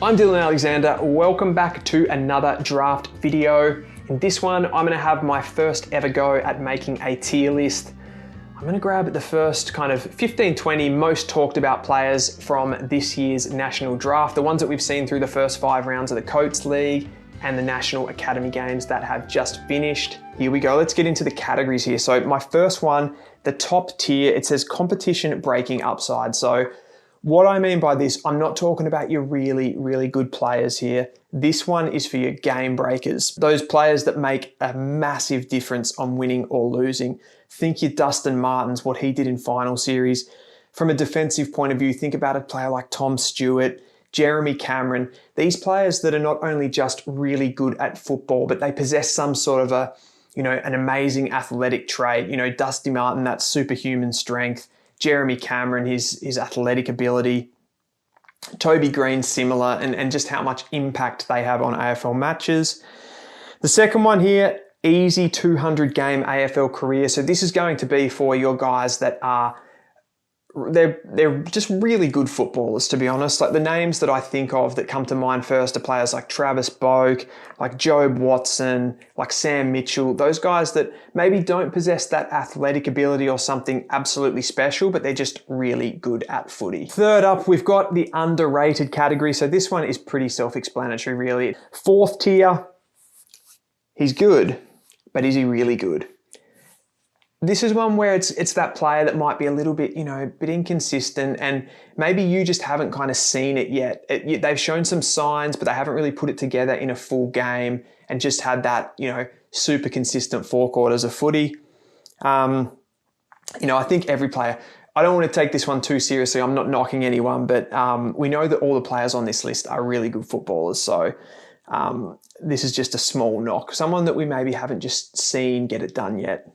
I'm Dylan Alexander. Welcome back to another draft video. In this one, I'm gonna have my first ever go at making a tier list. I'm gonna grab the first kind of 15, 20 most talked about players from this year's national draft, the ones that we've seen through the first 5 rounds of the Coates League and the National Academy Games that have just finished. Here we go, let's get into the categories here. So my first one, the top tier, it says competition breaking upside. So what I mean by this, I'm not talking about your really good players here. This one is for your game breakers. Those players that make a massive difference on winning or losing. Think your Dustin Martins, what he did in final series. From a defensive point of view, think about a player like Tom Stewart, Jeremy Cameron. These players that are not only just really good at football, but they possess some sort of an amazing athletic trait. Dusty Martin, that superhuman strength. Jeremy Cameron, his athletic ability. Toby Green, similar, and just how much impact they have on AFL matches. The second one here, easy 200 game AFL career. So this is going to be for your guys that are, they're just really good footballers, to be honest. Like the names that I think of that come to mind first are players like Travis Boak, like Jobe Watson, like Sam Mitchell, those guys that maybe don't possess that athletic ability or something absolutely special, but they're just really good at footy. Third up, we've got the underrated category. So this one is pretty self-explanatory, really. Fourth tier, he's good, but is he really good? This is one where it's that player that might be a little bit, a bit inconsistent, and maybe you just haven't kind of seen it yet. They've shown some signs, but they haven't really put it together in a full game and just had that, super consistent 4 quarters of footy. I think every player, I don't want to take this one too seriously. I'm not knocking anyone, but we know that all the players on this list are really good footballers. So this is just a small knock. Someone that we maybe haven't just seen get it done yet.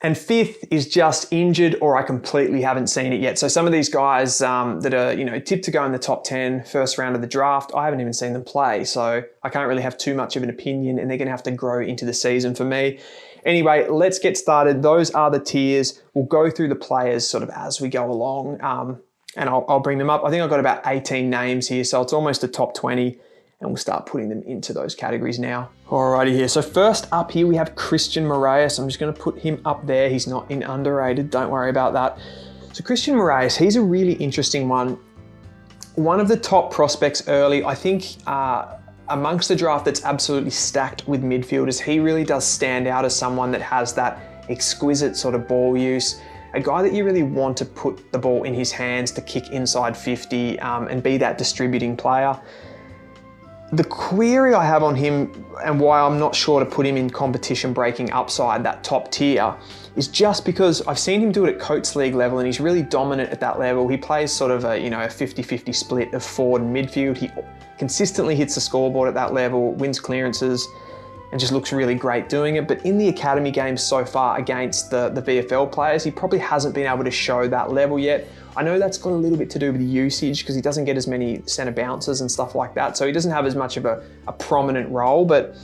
And fifth is just injured or I completely haven't seen it yet. So some of these guys that are, tipped to go in the top 10 first round of the draft, I haven't even seen them play. So I can't really have too much of an opinion and they're going to have to grow into the season for me. Anyway, let's get started. Those are the tiers. We'll go through the players sort of as we go along and I'll bring them up. I think I've got about 18 names here, so it's almost a top 20. And we'll start putting them into those categories now. Alrighty here. So first up here, we have Christian Moraes. I'm just going to put him up there. He's not in underrated. Don't worry about that. So Christian Moraes, he's a really interesting one. One of the top prospects early, I think amongst the draft that's absolutely stacked with midfielders. He really does stand out as someone that has that exquisite sort of ball use. A guy that you really want to put the ball in his hands to kick inside 50 and be that distributing player. The query I have on him and why I'm not sure to put him in competition breaking upside, that top tier, is just because I've seen him do it at Coates League level and he's really dominant at that level. He plays sort of a 50-50 split of forward and midfield. He consistently hits the scoreboard at that level, wins clearances, and just looks really great doing it. But in the academy games so far against the VFL players, he probably hasn't been able to show that level yet. I know that's got a little bit to do with the usage because he doesn't get as many centre bounces and stuff like that. So he doesn't have as much of a prominent role, but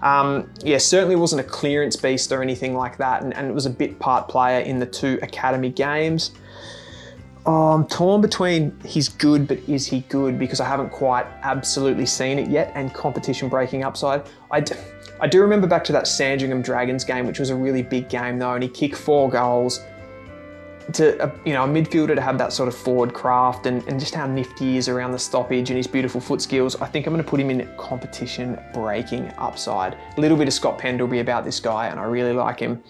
certainly wasn't a clearance beast or anything like that. And it was a bit part player in the 2 academy games. I'm torn between he's good, but is he good? Because I haven't quite absolutely seen it yet, and competition breaking upside. I do remember back to that Sandringham Dragons game, which was a really big game though, and he kicked 4 goals. To a midfielder to have that sort of forward craft and just how nifty he is around the stoppage and his beautiful foot skills, I think I'm going to put him in competition breaking upside. A little bit of Scott Pendlebury about this guy, and I really like him.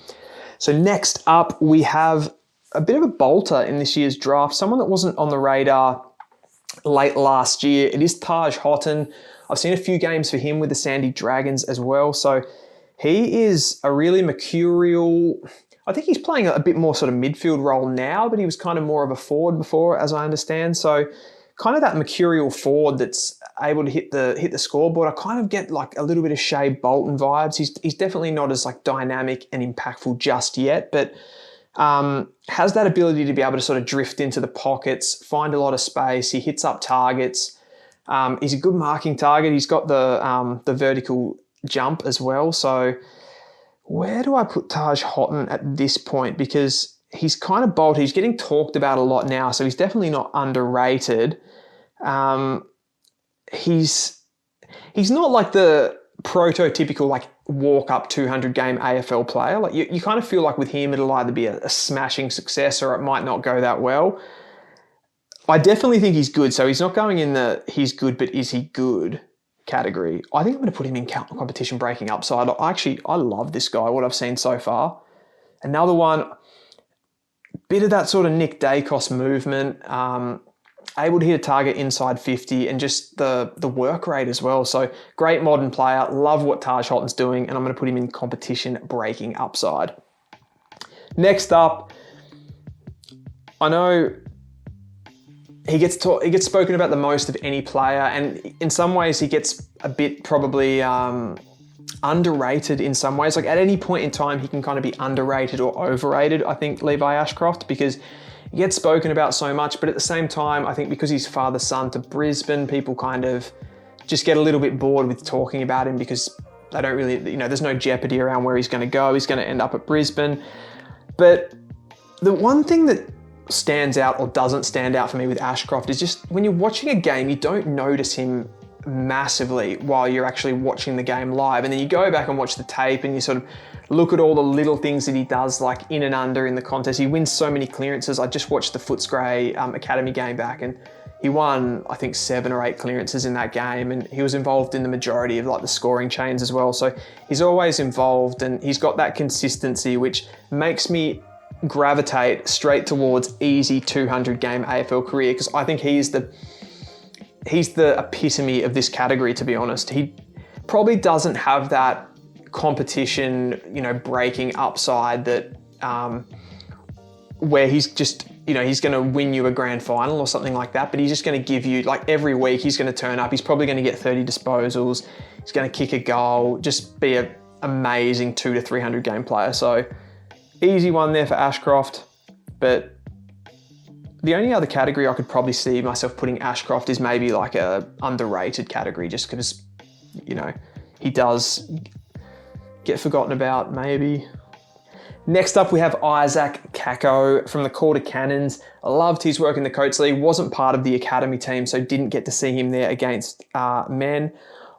So next up, we have a bit of a bolter in this year's draft, someone that wasn't on the radar late last year. It is Taj Houghton. I've seen a few games for him with the Sandy Dragons as well. So he is a really mercurial, I think he's playing a bit more sort of midfield role now, but he was kind of more of a forward before, as I understand. So kind of that mercurial forward that's able to hit the scoreboard. I kind of get like a little bit of Shea Bolton vibes. He's definitely not as like dynamic and impactful just yet, but has that ability to be able to sort of drift into the pockets, find a lot of space. He hits up targets. He's a good marking target. He's got the vertical jump as well. So where do I put Taj Houghton at this point? Because he's kind of bolty. He's getting talked about a lot now, so he's definitely not underrated. he's not like the prototypical like walk up 200 game AFL player. Like you kind of feel like with him it'll either be a smashing success or it might not go that well. I definitely think he's good. So he's not going in the he's good, but is he good category. I think I'm going to put him in competition breaking upside. I love this guy, what I've seen so far. Another one, bit of that sort of Nick Dacos movement, able to hit a target inside 50 and just the work rate as well. So great modern player. Love what Taj Holton's doing, and I'm going to put him in competition breaking upside. Next up, I know he gets spoken about the most of any player, and in some ways he gets a bit probably underrated in some ways. Like at any point in time, he can kind of be underrated or overrated, I think, Levi Ashcroft, because he gets spoken about so much, but at the same time, I think because he's father-son to Brisbane, people kind of just get a little bit bored with talking about him because they don't really, there's no jeopardy around where he's going to go. He's going to end up at Brisbane. But the one thing that stands out or doesn't stand out for me with Ashcroft is just when you're watching a game, you don't notice him massively while you're actually watching the game live. And then you go back and watch the tape and you sort of look at all the little things that he does, like in and under in the contest. He wins so many clearances. I just watched the Footscray Academy game back and he won, I think, 7 or 8 clearances in that game. And he was involved in the majority of like the scoring chains as well. So he's always involved and he's got that consistency, which makes me gravitate straight towards easy 200 game AFL career, because I think he's the epitome of this category, to be honest. He probably doesn't have that competition, breaking upside that where he's just, he's going to win you a grand final or something like that, but he's just going to give you, like every week he's going to turn up, he's probably going to get 30 disposals, he's going to kick a goal, just be an amazing 200 to 300 game player. So easy one there for Ashcroft. But the only other category I could probably see myself putting Ashcroft is maybe like a underrated category, just because, he does get forgotten about maybe. Next up, we have Isaac Kako from the Calder Cannons. I loved his work in the Coates League. Wasn't part of the academy team, so didn't get to see him there against men.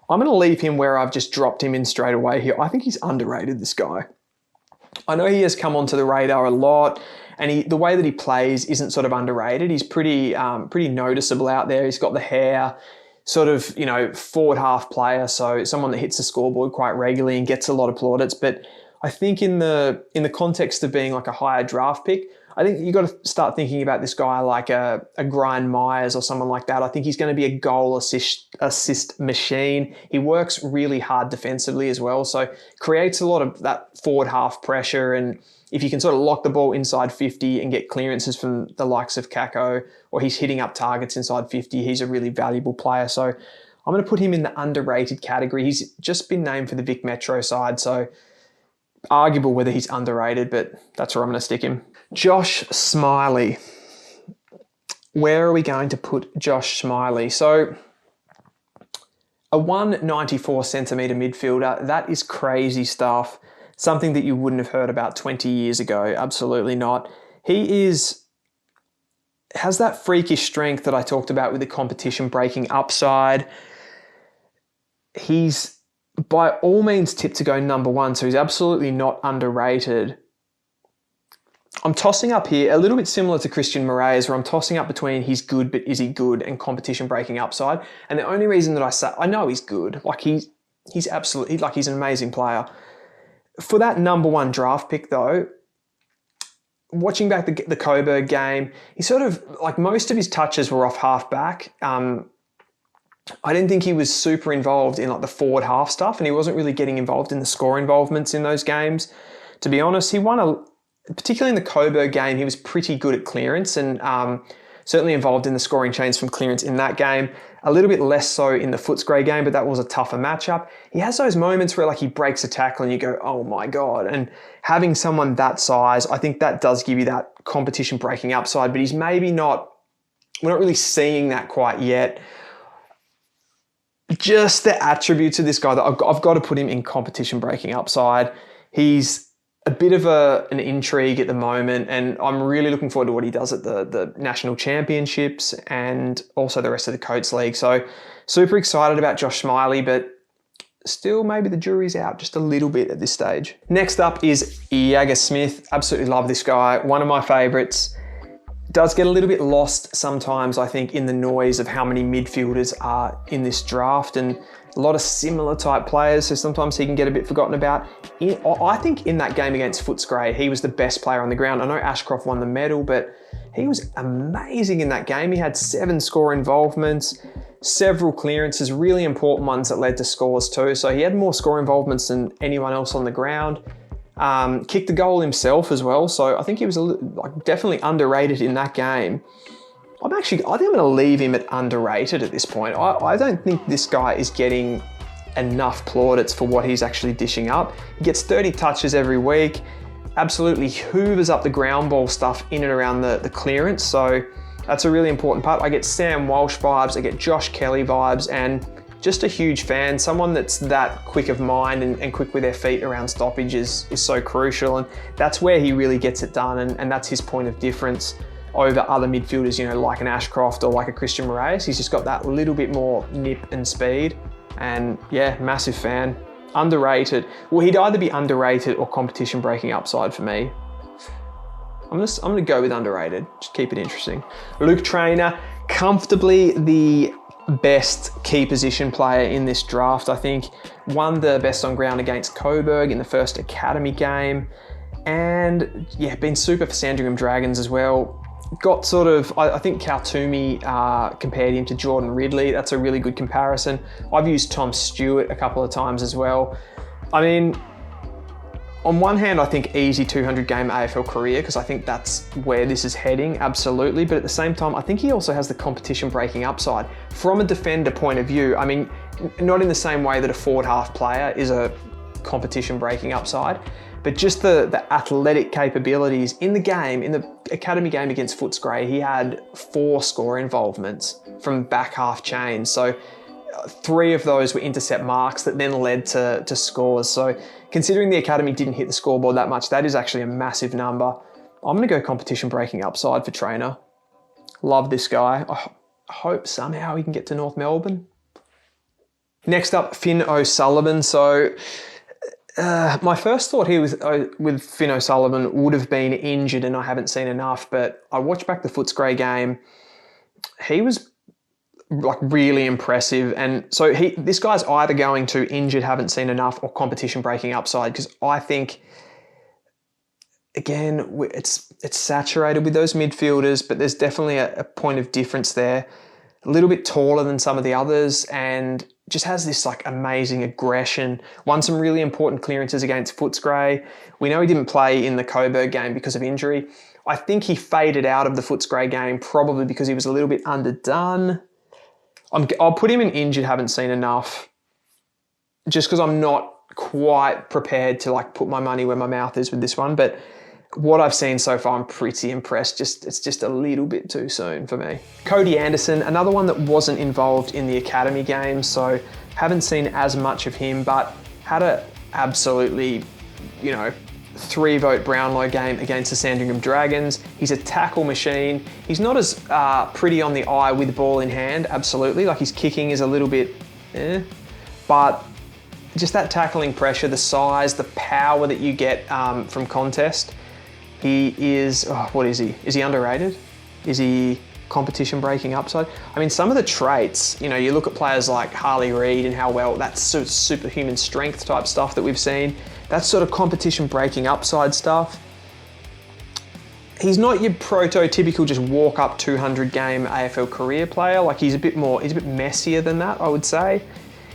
I'm going to leave him where I've just dropped him in straight away here. I think he's underrated, this guy. I know he has come onto the radar a lot, and the way that he plays isn't sort of underrated. He's pretty noticeable out there. He's got the hair, sort of, forward half player, so someone that hits the scoreboard quite regularly and gets a lot of plaudits. But I think in the context of being like a higher draft pick, I think you got to start thinking about this guy like a Brian Myers or someone like that. I think he's going to be a goal assist machine. He works really hard defensively as well, so creates a lot of that forward half pressure. And if you can sort of lock the ball inside 50 and get clearances from the likes of Kako, or he's hitting up targets inside 50, he's a really valuable player. So I'm going to put him in the underrated category. He's just been named for the Vic Metro side, so arguable whether he's underrated, but that's where I'm going to stick him. Josh Smillie. Where are we going to put Josh Smillie? So a 194 centimetre midfielder, that is crazy stuff. Something that you wouldn't have heard about 20 years ago. Absolutely not. He has that freakish strength that I talked about with the competition breaking upside. He's by all means tipped to go number 1, so he's absolutely not underrated. I'm tossing up here a little bit similar to Christian Moraes, where I'm tossing up between he's good, but is he good, and competition breaking upside. And the only reason that I say, I know he's good, like he's absolutely, like he's an amazing player. For that number 1 draft pick though, watching back the Coburg game, he sort of, like most of his touches were off half back. I didn't think he was super involved in like the forward half stuff, and he wasn't really getting involved in the score involvements in those games. To be honest, he won particularly in the Coburg game, he was pretty good at clearance and certainly involved in the scoring chains from clearance in that game. A little bit less so in the Footscray game, but that was a tougher matchup. He has those moments where like he breaks a tackle and you go, oh my God. And having someone that size, I think that does give you that competition breaking upside, but we're not really seeing that quite yet. Just the attributes of this guy that I've got to put him in competition breaking upside. He's a bit of an intrigue at the moment, and I'm really looking forward to what he does at the national championships and also the rest of the Coates League. So super excited about Josh Smillie, but still maybe the jury's out just a little bit at this stage. Next up is Jagger Smith. Absolutely love this guy. One of my favourites. Does get a little bit lost sometimes, I think, in the noise of how many midfielders are in this draft and a lot of similar type players, so sometimes he can get a bit forgotten about. I think in that game against Footscray, he was the best player on the ground. I know Ashcroft won the medal, but he was amazing in that game. He had 7 score involvements, several clearances, really important ones that led to scores too. So he had more score involvements than anyone else on the ground. Kicked the goal himself as well, so I think he was definitely underrated in that game. I think I'm going to leave him at underrated at this point. I don't think this guy is getting enough plaudits for what he's actually dishing up. He gets 30 touches every week, absolutely hoovers up the ground ball stuff in and around the clearance, so that's a really important part. I get Sam Walsh vibes, I get Josh Kelly vibes, and just a huge fan. Someone that's that quick of mind and quick with their feet around stoppage is so crucial, and that's where he really gets it done, and that's his point of difference over other midfielders, you know, like an Ashcroft or like a Christian Moraes. He's just got that little bit more nip and speed, and yeah, massive fan. Underrated. Well, he'd either be underrated or competition breaking upside for me. I'm gonna go with underrated. Just keep it interesting. Luke Trainer, comfortably the best key position player in this draft, I think. Won the best on ground against Coburg in the first academy game, and yeah, been super for Sandringham Dragons as well. Got sort of, I think Cal Toomey compared him to Jordan Ridley. That's a really good comparison. I've used Tom Stewart a couple of times as well. I mean, on one hand, I think easy 200 game AFL career, because I think that's where this is heading, absolutely. But at the same time, I think he also has the competition breaking upside. From a defender point of view, I mean, not in the same way that a forward half player is a competition breaking upside, but just the athletic capabilities in the game, in the academy game against Footscray, he had 4 score involvements from back half chains. So 3 of those were intercept marks that then led to scores. So considering the academy didn't hit the scoreboard that much, that is actually a massive number. I'm going to go competition breaking upside for Trainer. Love this guy. I hope somehow he can get to North Melbourne. Next up, Finn O'Sullivan. So my first thought here with Finn O'Sullivan would have been injured and I haven't seen enough, but I watched back the Footscray game. He was like really impressive, and so this guy's either going to injured, haven't seen enough, or competition breaking upside, because I think, again, it's saturated with those midfielders, but there's definitely a point of difference there. A little bit taller than some of the others, and just has this like amazing aggression. Won some really important clearances against Footscray. We know he didn't play in the Coburg game because of injury. I think he faded out of the Footscray game probably because he was a little bit underdone. I'll put him in injured, haven't seen enough, just because I'm not quite prepared to like put my money where my mouth is with this one. But what I've seen so far, I'm pretty impressed. It's just a little bit too soon for me. Cody Anderson, another one that wasn't involved in the academy game, so haven't seen as much of him, but had a absolutely, 3-vote Brownlow game against the Sandringham Dragons. He's a tackle machine. He's not as pretty on the eye with the ball in hand, absolutely. Like his kicking is a little bit but just that tackling pressure, the size, the power that you get from contest. He is, what is he? Is he underrated? Is he competition breaking upside? I mean, some of the traits, you look at players like Harley Reid and how well that's superhuman strength type stuff that we've seen. That's sort of competition breaking upside stuff. He's not your prototypical just walk up 200 game AFL career player. Like he's a bit messier than that, I would say.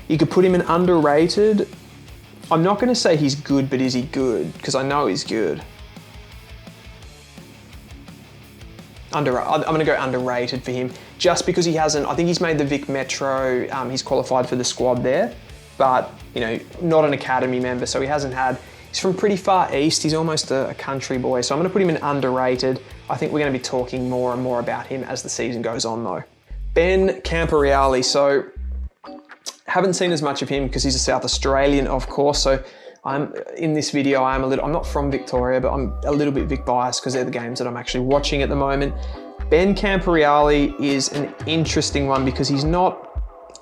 You could put him in underrated. I'm not going to say he's good, but is he good? Because I know he's good. I'm going to go underrated for him just because he hasn't, I think he's made the Vic Metro, he's qualified for the squad there, but not an academy member, so he's from pretty far east, he's almost a country boy, so I'm going to put him in underrated. I think we're going to be talking more and more about him as the season goes on though. Ben Camporeale, so haven't seen as much of him because he's a South Australian, of course, so In this video, I'm not from Victoria, but I'm a little bit Vic biased because they're the games that I'm actually watching at the moment. Ben Camporeale is an interesting one because he's not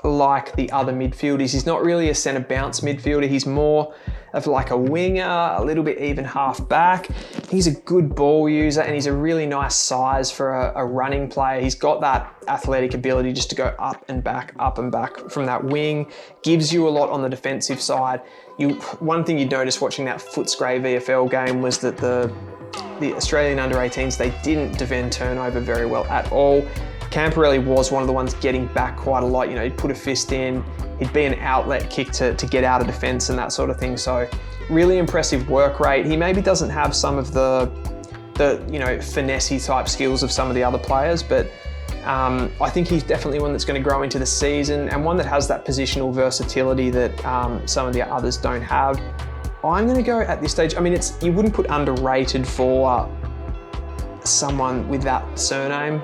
like the other midfielders. He's not really a centre bounce midfielder. He's more of like a winger, a little bit even half back. He's a good ball user and he's a really nice size for a running player. He's got that athletic ability just to go up and back from that wing. Gives you a lot on the defensive side. One thing you'd notice watching that Footscray VFL game was that the Australian under-18s, they didn't defend turnover very well at all. Camporeale was one of the ones getting back quite a lot. He'd put a fist in, he'd be an outlet kick to get out of defence and that sort of thing. So really impressive work rate. He maybe doesn't have some of the finessey type skills of some of the other players, but I think he's definitely one that's going to grow into the season and one that has that positional versatility that some of the others don't have. I'm going to go at this stage, you wouldn't put underrated for someone with that surname,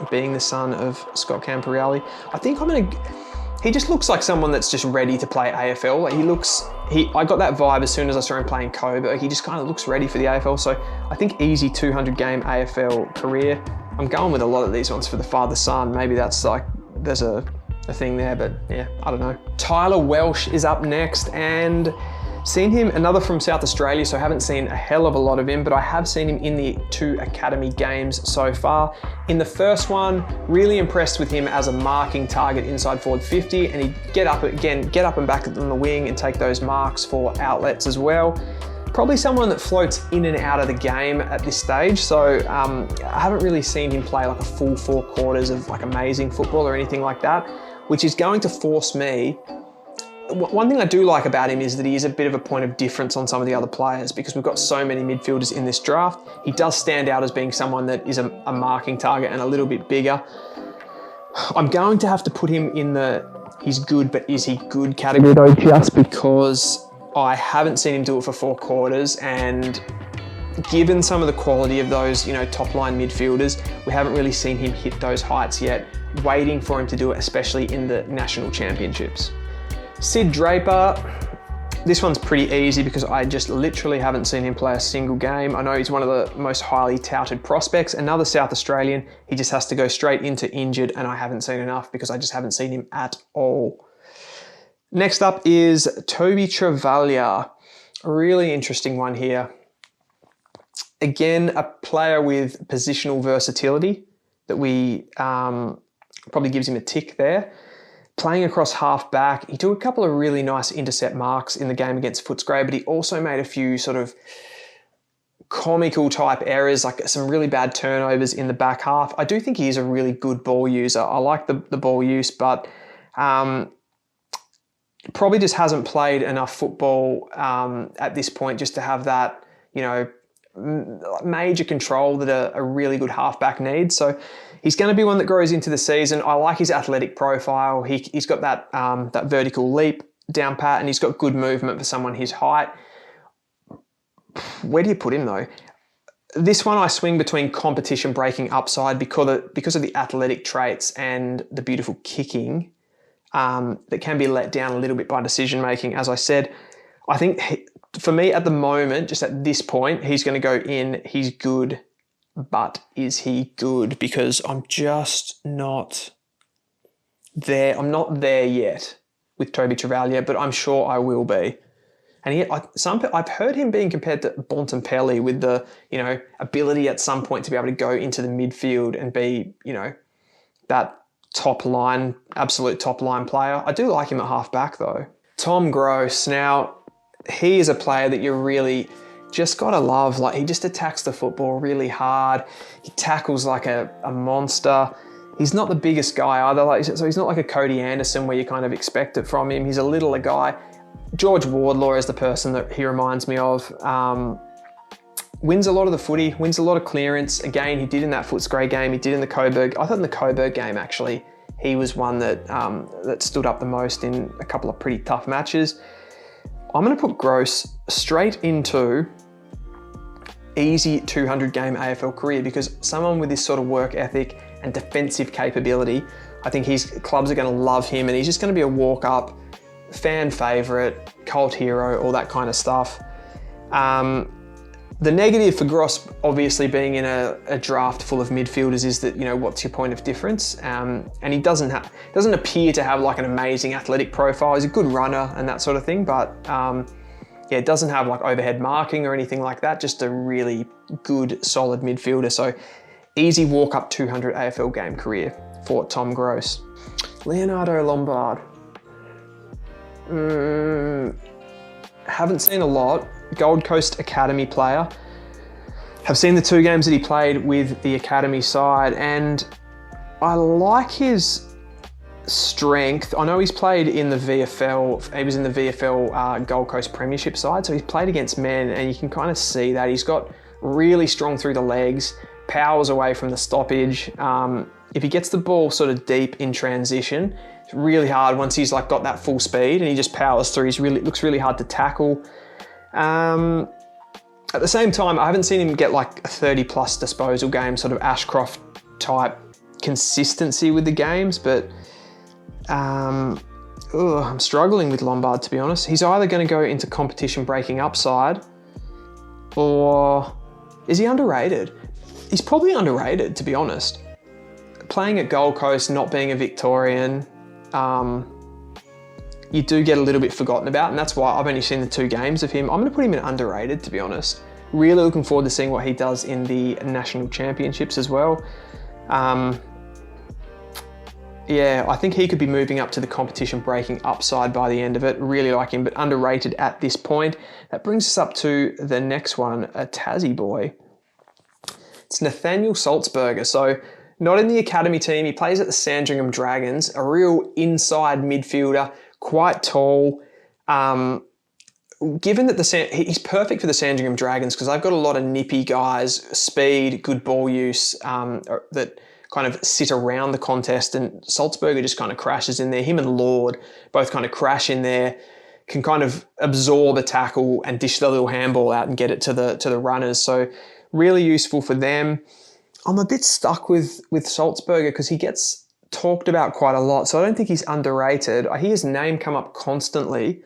being the son of Scott Camporeale. I think he just looks like someone that's just ready to play AFL. I got that vibe as soon as I saw him playing Coburg. He just kind of looks ready for the AFL. So I think easy 200 game AFL career. I'm going with a lot of these ones for the father-son. Maybe that's like, there's a thing there, but yeah, I don't know. Tyler Welsh is up next, and seen him, another from South Australia, so I haven't seen a hell of a lot of him, but I have seen him in the 2 academy games so far. In the first one, really impressed with him as a marking target inside forward 50, and he'd get up and back on the wing and take those marks for outlets as well. Probably someone that floats in and out of the game at this stage, so I haven't really seen him play like a full 4 quarters of like amazing football or anything like that, which is going to force me. One thing I do like about him is that he is a bit of a point of difference on some of the other players because we've got so many midfielders in this draft. He does stand out as being someone that is a marking target and a little bit bigger. I'm going to have to put him in the he's good, but is he good category though, just because I haven't seen him do it for 4 quarters, and given some of the quality of those, top line midfielders, we haven't really seen him hit those heights yet. Waiting for him to do it, especially in the national championships. Sid Draper, this one's pretty easy because I just literally haven't seen him play a single game. I know he's one of the most highly touted prospects. Another South Australian, he just has to go straight into injured, and I haven't seen enough because I just haven't seen him at all. Next up is Toby Travaglia, a really interesting one here. Again, a player with positional versatility that we probably gives him a tick there. Playing across half back, he took a couple of really nice intercept marks in the game against Footscray, but he also made a few sort of comical type errors, like some really bad turnovers in the back half. I do think he is a really good ball user. I like the ball use, but probably just hasn't played enough football at this point just to have that, major control that a really good halfback needs. So he's going to be one that grows into the season. I like his athletic profile. He's got that vertical leap down pat, and he's got good movement for someone his height. Where do you put him though? This one I swing between competition breaking upside because of the athletic traits and the beautiful kicking that can be let down a little bit by decision making. As I said, I think for me at the moment, just at this point, he's going to go in. He's good. But is he good? Because I'm just not there. I'm not there yet with Toby Travaglia, but I'm sure I will be. And I've heard him being compared to Bontempelli with the, ability at some point to be able to go into the midfield and be, that top line, absolute top line player. I do like him at half back though. Tom Gross. Now, he is a player that you really just gotta love. Like, he just attacks the football really hard. He tackles like a monster. He's not the biggest guy either. So he's not like a Cody Anderson where you kind of expect it from him. He's a littler guy. George Wardlaw is the person that he reminds me of. Wins a lot of the footy, wins a lot of clearance. Again, he did in that Footscray game. He did in the Coburg. I thought in the Coburg game, actually, he was one that that stood up the most in a couple of pretty tough matches. I'm going to put Gross straight into easy 200 game AFL career because someone with this sort of work ethic and defensive capability, I think his clubs are going to love him, and he's just going to be a walk up, fan favourite, cult hero, all that kind of stuff. The negative for Gross, obviously being in a draft full of midfielders, is that, you know, what's your point of difference? And he doesn't appear to have like an amazing athletic profile. He's a good runner and that sort of thing, but yeah, it doesn't have like overhead marking or anything like that. Just a really good, solid midfielder. So easy walk up 200 AFL game career for Tom Gross. Leonardo Lombard. Haven't seen a lot. Gold Coast Academy player. Have seen the 2 games that he played with the Academy side, and I like his strength. I know he's played in the VFL. He was in the VFL Gold Coast Premiership side, so he's played against men, and you can kind of see that he's got really strong through the legs, powers away from the stoppage. If he gets the ball sort of deep in transition, it's really hard once he's like got that full speed and he just powers through. Looks really hard to tackle. At the same time, I haven't seen him get like a 30+ disposal game, sort of Ashcroft type consistency with the games, but I'm struggling with Lombard, to be honest. He's either going to go into competition breaking upside, or is he underrated? He's probably underrated, to be honest. Playing at Gold Coast, not being a Victorian, you do get a little bit forgotten about, and that's why I've only seen the 2 games of him. I'm going to put him in underrated, to be honest. Really looking forward to seeing what he does in the national championships as well. Yeah, I think he could be moving up to the competition breaking upside by the end of it. Really like him, but underrated at this point. That brings us up to the next one, a Tassie boy. It's Nathaniel Salzburger. So not in the academy team. He plays at the Sandringham Dragons, a real inside midfielder, quite tall. Given that he's perfect for the Sandringham Dragons because they've got a lot of nippy guys, speed, good ball use, that kind of sit around the contest, and Salzburger just kind of crashes in there. Him and Lord both kind of crash in there, can kind of absorb a tackle and dish the little handball out and get it to the runners. So really useful for them. I'm a bit stuck with Salzburger because he gets talked about quite a lot, so I don't think he's underrated. I hear his name come up constantly.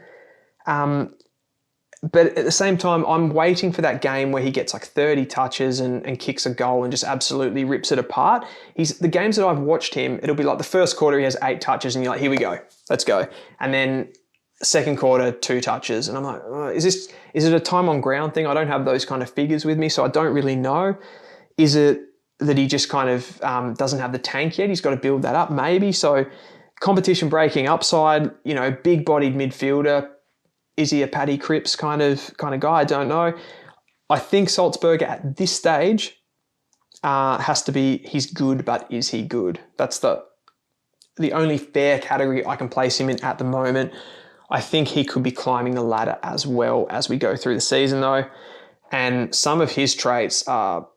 But at the same time, I'm waiting for that game where he gets like 30 touches and kicks a goal and just absolutely rips it apart. The games that I've watched him, it'll be like the first quarter he has 8 touches and you're like, here we go, let's go. And then second quarter, 2 touches. And I'm like, is it a time on ground thing? I don't have those kind of figures with me, so I don't really know. Is it that he just kind of doesn't have the tank yet? He's got to build that up, maybe. So competition breaking upside, big bodied midfielder. Is he a Paddy Cripps kind of guy? I don't know. I think Salzburger at this stage has to be, he's good, but is he good? That's the only fair category I can place him in at the moment. I think he could be climbing the ladder as well as we go through the season though. And some of his traits are,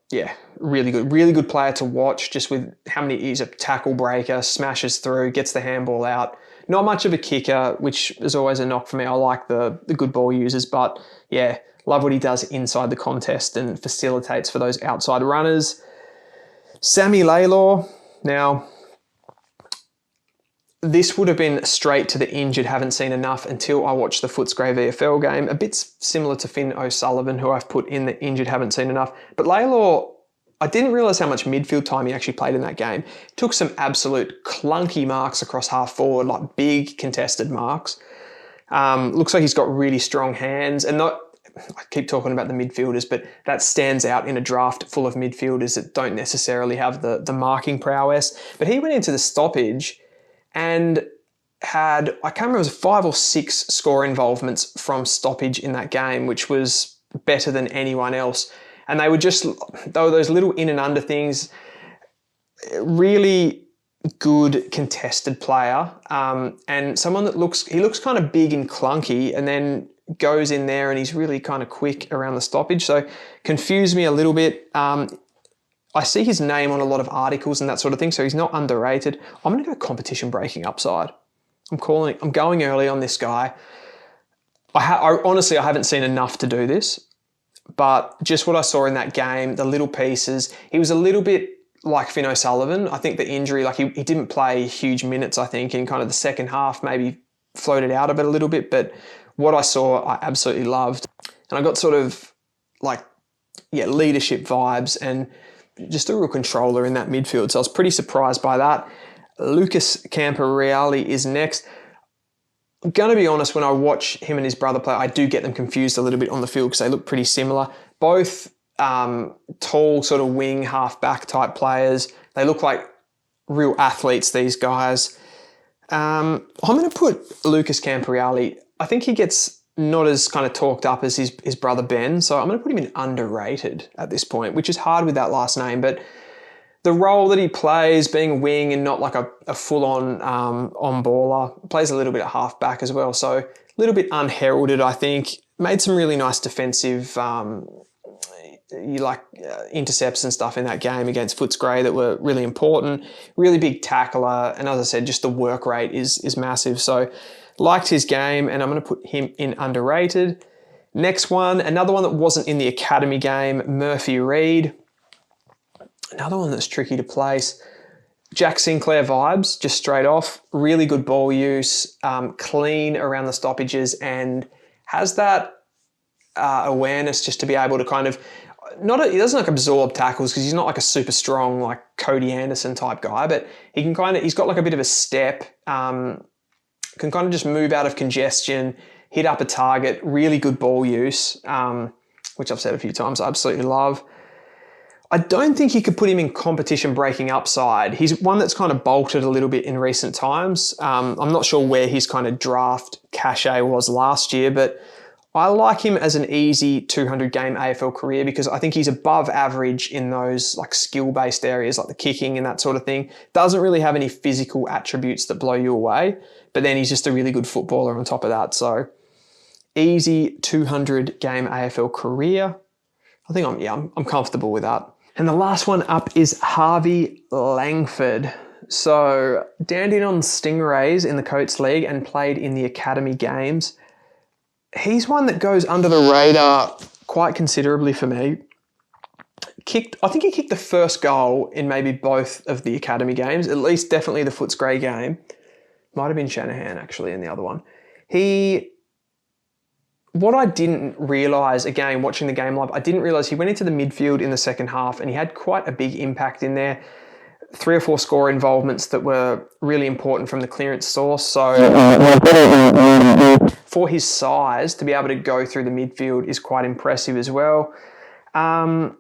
really good. Really good player to watch, just with he's a tackle breaker, smashes through, gets the handball out. Not much of a kicker, which is always a knock for me. I like the good ball users, but yeah, love what he does inside the contest and facilitates for those outside runners. Sammy Laylor. Now, this would have been straight to the injured, haven't seen enough until I watched the Footscray VFL game. A bit similar to Finn O'Sullivan, who I've put in the injured, haven't seen enough. But Laylor, I didn't realise how much midfield time he actually played in that game. Took some absolute clunky marks across half forward, like big contested marks. Looks like he's got really strong hands. And I keep talking about the midfielders, but that stands out in a draft full of midfielders that don't necessarily have the marking prowess. But he went into the stoppage and had, I can't remember, it was 5 or 6 score involvements from stoppage in that game, which was better than anyone else. And they were those little in and under things. Really good contested player. And someone that looks kind of big and clunky and then goes in there and he's really kind of quick around the stoppage. So confused me a little bit. I see his name on a lot of articles and that sort of thing, so he's not underrated. I'm going to go competition breaking upside. I'm going early on this guy. Honestly, I haven't seen enough to do this. But just what I saw in that game, the little pieces, he was a little bit like Finn O'Sullivan. I think the injury, he didn't play huge minutes, I think, in kind of the second half, maybe floated out of it a little bit, but what I saw, I absolutely loved. And I got sort of like, yeah, leadership vibes and just a real controller in that midfield. So I was pretty surprised by that. Lucas Camporeale is next. I'm going to be honest, when I watch him and his brother play, I do get them confused a little bit on the field because they look pretty similar. Both tall sort of wing, half-back type players. They look like real athletes, these guys. I'm going to put Lucas Camporeale. I think he gets not as kind of talked up as his brother Ben, so I'm going to put him in underrated at this point, which is hard with that last name, but the role that he plays, being a wing and not like a full-on on-baller, plays a little bit of half-back as well, so a little bit unheralded, I think. Made some really nice defensive intercepts and stuff in that game against Footscray that were really important. Really big tackler, and as I said, just the work rate is massive. So liked his game, and I'm going to put him in underrated. Next one, another one that wasn't in the academy game, Murphy Reed. Another one that's tricky to place. Jack Sinclair vibes, just straight off. Really good ball use, clean around the stoppages, and has that awareness just to be able to kind of, he doesn't like absorb tackles because he's not like a super strong like Cody Anderson type guy, but he can he's got like a bit of a step, can kind of just move out of congestion, hit up a target, really good ball use, which I've said a few times, I absolutely love. I don't think you could put him in competition breaking upside. He's one that's kind of bolted a little bit in recent times. I'm not sure where his kind of draft cachet was last year, but I like him as an easy 200 game AFL career because I think he's above average in those like skill-based areas like the kicking and that sort of thing. Doesn't really have any physical attributes that blow you away, but then he's just a really good footballer on top of that. So easy 200 game AFL career. I think I'm comfortable with that. And the last one up is Harvey Langford. So Dandenong Stingrays in the Coates League and played in the academy games. He's one that goes under the radar quite considerably for me. I think he kicked the first goal in maybe both of the academy games, at least definitely the Footscray game. Might have been Shanahan actually in the other one. What I didn't realise, again, watching the game live, I didn't realise he went into the midfield in the second half and he had quite a big impact in there. 3 or 4 score involvements that were really important from the clearance source. So for his size, to be able to go through the midfield is quite impressive as well. I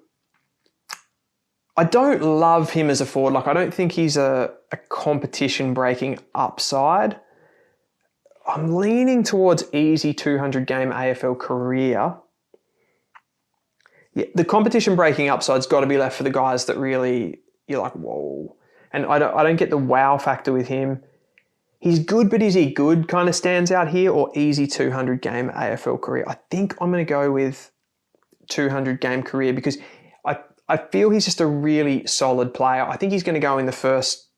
don't love him as a forward. Like, I don't think he's a competition-breaking upside. I'm leaning towards easy 200-game AFL career. Yeah, the competition-breaking upside's got to be left for the guys that really you're like, whoa. And I don't get the wow factor with him. He's good, but is he good kind of stands out here, or easy 200-game AFL career? I think I'm going to go with 200-game career because I feel he's just a really solid player. I think he's going to go in the first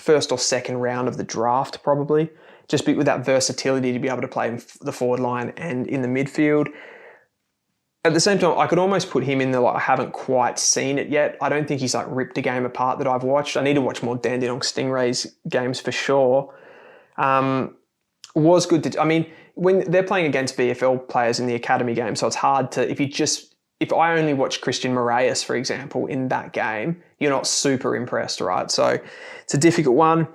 or second round of the draft probably, just with that versatility to be able to play in the forward line and in the midfield. At the same time, I could almost put him in the, I haven't quite seen it yet. I don't think he's like ripped a game apart that I've watched. I need to watch more Dandenong Stingrays games for sure. Was good to, when they're playing against VFL players in the academy game, so it's hard to, if I only watch Christian Moraes, for example, in that game, you're not super impressed, right? So it's a difficult one.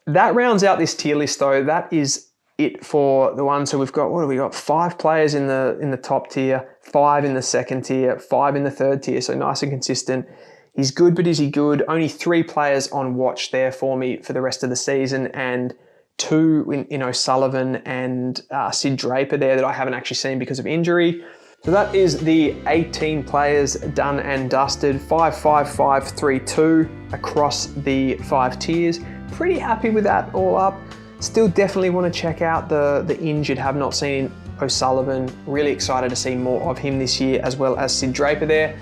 That rounds out this tier list though. That is it for the one. So we've got, what have we got? 5 players in the top tier, 5 in the second tier, 5 in the third tier. So nice and consistent. He's good, but is he good? Only 3 players on watch there for me for the rest of the season, and 2 in O'Sullivan and Sid Draper there that I haven't actually seen because of injury. So that is the 18 players done and dusted, 5-5-5-3-2 across the 5 tiers. Pretty happy with that all up. Still definitely want to check out the injured, have not seen O'Sullivan. Really excited to see more of him this year, as well as Sid Draper there.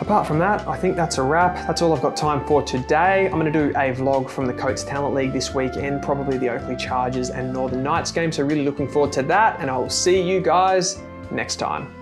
Apart from that, I think that's a wrap. That's all I've got time for today. I'm going to do a vlog from the Coates Talent League this weekend, probably the Oakley Chargers and Northern Knights game. So really looking forward to that, and I'll see you guys next time.